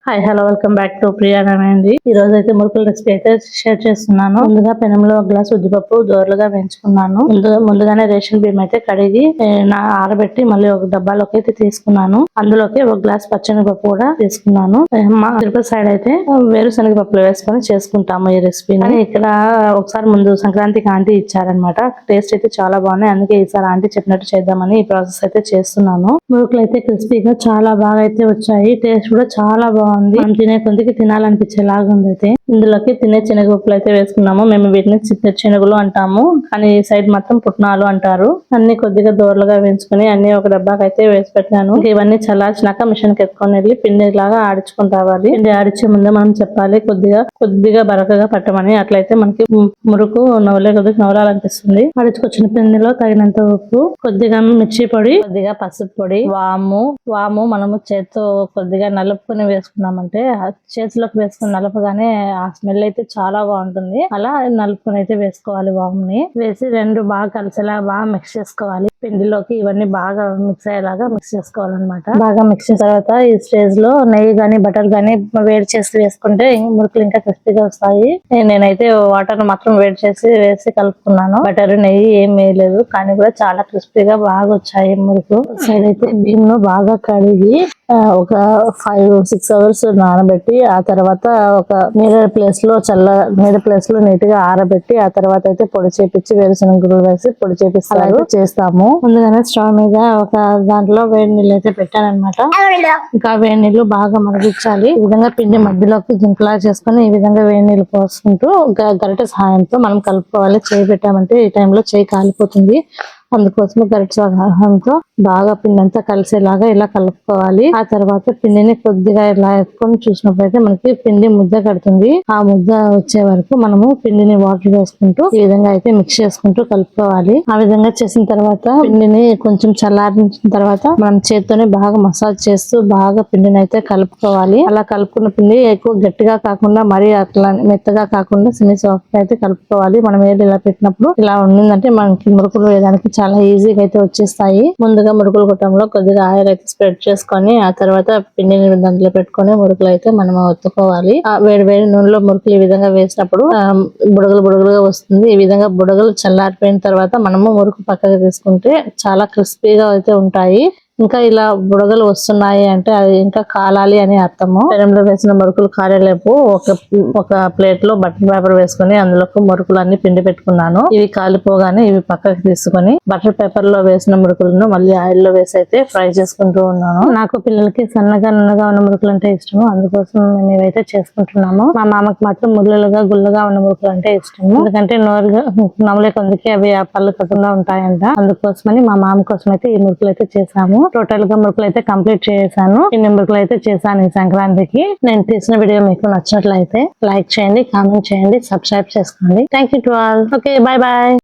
Hi hello welcome back to Priya అండి. ఈ రోజు అయితే మురుకుల రెసిపీ అయితే షేర్ చేస్తున్నాను. ముందుగా పెనంలో ఒక గ్లాస్ ఉద్దిపప్పు దోరలుగా వేయించుకున్నాను. ముందుగానే రేషన్ బియ్యం అయితే కడిగి ఆరబెట్టి మళ్ళీ ఒక డబ్బాలోకి అయితే తీసుకున్నాను. అందులోకి ఒక గ్లాస్ పచ్చనిపప్పు కూడా తీసుకున్నాను. మా తిరుపతి సైడ్ అయితే వేరుశనగపప్పులు వేసుకొని చేసుకుంటాము ఈ రెసిపీని. ఇక్కడ ఒకసారి ముందు సంక్రాంతికి ఆంటీ ఇచ్చారనమాట. టేస్ట్ అయితే చాలా బాగున్నాయి. అందుకే ఈసారి ఆంటీ చెప్పినట్టు చేద్దామని ఈ ప్రాసెస్ అయితే చేస్తున్నాను. మురుకులు అయితే క్రిస్పీగా చాలా బాగా అయితే వచ్చాయి. టేస్ట్ కూడా చాలా బాగుంది. మనం తినే కొద్దికి తినాలనిపించేలాగా ఉంది. అయితే ఇందులోకి తినే శనగపప్పులు అయితే వేసుకున్నాము. మేము వీటిని శనగలు అంటాము, కానీ ఈ సైడ్ మాత్రం పుట్నాలు అంటారు. అన్ని కొద్దిగా దోరలుగా వేయించుకొని అన్ని ఒక డబ్బాకి అయితే వేసి పెట్టాను. ఇవన్నీ చల్లార్చినాక మిషన్ కి ఎత్తుకొని వెళ్ళి పిండి లాగా ఆడించుకుని రావాలి. పిండి ఆడించే ముందే మనం చెప్పాలి కొద్దిగా బరకగా పట్టమని. అట్లయితే మనకి మురుకు నవ్వులాలనిపిస్తుంది. ఆడించుకొచ్చిన పిండిలో తగినంత ఉప్పు, కొద్దిగా మిర్చి పొడి, కొద్దిగా పసుపు పొడి, వాము మనము చేత్తో కొద్దిగా నలుపుకొని వేసుకున్నామంటే చేతిలోకి వేసుకుని నలపగానే ఆ స్మెల్ అయితే చాలా బాగుంటుంది. అలా నలుపుకొని అయితే వేసుకోవాలి. వాముని వేసి రెండు బాగా కలిసేలా బాగా మిక్స్ చేసుకోవాలి. పిండిలోకి ఇవన్నీ బాగా మిక్స్ అయ్యేలాగా మిక్స్ చేసుకోవాలన్నమాట. బాగా మిక్స్ చేసిన తర్వాత ఈ స్టేజ్ లో నెయ్యి గానీ బటర్ గానీ వేడి చేసి వేసుకుంటే మురుకులు ఇంకా క్రిస్పీగా వస్తాయి. నేనైతే వాటర్ మాత్రం వేడి చేసి వేసి కలుపుకున్నాను. బటర్ నెయ్యి ఏం వేయలేదు, కానీ కూడా చాలా క్రిస్పీగా బాగా వచ్చాయి మురుకు. సైడ్ అయితే బియ్యం బాగా కడిగి ఒక 5-6 అవర్స్ నానబెట్టి ఆ తర్వాత ఒక నీడ ప్లేస్ లో నీట్ గా ఆరబెట్టి ఆ తర్వాత అయితే పొడి చేపించి వేరుశనగ గుళ్ళు వేసి పొడి చేపిస్తారు చేస్తాము. ముందుగానే స్టవ్ మీద ఒక దాంట్లో వేడి నీళ్ళు అయితే పెట్టానన్నమాట. ఇంకా వేడి నీళ్లు బాగా మరిగించాలి. ఈ విధంగా పిండి మధ్యలోకి జింకలా చేసుకుని ఈ విధంగా వేడి నీళ్లు పోసుకుంటూ గరిటె సహాయంతో మనం కలుపుకోవాలి. చేయి పెట్టామంటే ఈ టైంలో చేయి కాలిపోతుంది. అందుకోసమే గరిటె సహాయంతో బాగా పిండి అంతా కలిసేలాగా ఇలా కలుపుకోవాలి. ఆ తర్వాత పిండిని కొద్దిగా ఇలా ఎత్తుకొని చూసినప్పుడైతే మనకి పిండి ముద్ద కడుతుంది. ఆ ముద్ద వచ్చే వరకు మనము పిండిని వాటర్ వేసుకుంటూ ఈ విధంగా అయితే మిక్స్ చేసుకుంటూ కలుపుకోవాలి. ఆ విధంగా చేసిన తర్వాత పిండిని కొంచెం చల్లారించిన తర్వాత మనం చేత్తోనే బాగా మసాజ్ చేస్తూ బాగా పిండిని అయితే కలుపుకోవాలి. అలా కలుపుకున్న పిండి ఎక్కువ గట్టిగా కాకుండా మరీ అట్లా మెత్తగా కాకుండా సిమి సాఫ్ట్ అయితే కలుపుకోవాలి. మనం ఏది ఇలా పెట్టినప్పుడు ఇలా ఉండిందంటే మనకి మురుకులు వేయడానికి చాలా ఈజీగా అయితే వచ్చేస్తాయి. ముందుగా మురుకుల గుట్టంలో కొద్దిగా ఆయిల్ అయితే స్ప్రెడ్ చేసుకొని ఆ తర్వాత పిండిని దాంట్లో పెట్టుకొని మురుకులు అయితే మనం ఒత్తుకోవాలి. ఆ వేడి నూనెలో మురుకులు ఈ విధంగా వేసినప్పుడు బుడగలుగా వస్తుంది. ఈ విధంగా బుడగలు చల్లారిపోయిన తర్వాత మనము మురుకు పక్కకు తీసుకుంటే చాలా క్రిస్పీగా అయితే ఉంటాయి. ఇంకా ఇలా బుడగలు వస్తున్నాయి అంటే అది ఇంకా కాలాలి అని అర్థము. పెనంలో వేసిన మురుకులు కాలేలేపు ఒక ప్లేట్ లో బటర్ పేపర్ వేసుకుని అందులోకి మురుకులు అన్ని పిండి పెట్టుకున్నాను. ఇవి కాలిపోగానే ఇవి పక్కకి తీసుకుని బటర్ పేపర్ లో వేసిన మురుకులను మళ్ళీ ఆయిల్ లో వేసి అయితే ఫ్రై చేసుకుంటూ ఉన్నాను. నాకు పిల్లలకి సన్నగా నున్నగా ఉన్న మురుకులు అంటే ఇష్టము. అందుకోసం మేము ఇవైతే చేసుకుంటున్నాము. మా మామకి మాత్రం గుల్లగా ఉన్న మురుకులు అంటే ఇష్టము. ఎందుకంటే నమలే కొందుకి అవి పళ్ళు కట్టకుండా ఉంటాయంట. అందుకోసమని మా మామ కోసం అయితే ఈ మురుకులు అయితే చేసాము. టోటల్ గా మురుకులు అయితే కంప్లీట్ చేశాను. ఇన్ని మురుకులు అయితే చేశాను ఈ సంక్రాంతికి. నేను తీసిన వీడియో మీకు నచ్చినట్లయితే లైక్ చేయండి, కామెంట్ చేయండి, సబ్స్క్రైబ్ చేసుకోండి. Thank you to all. Okay, bye bye.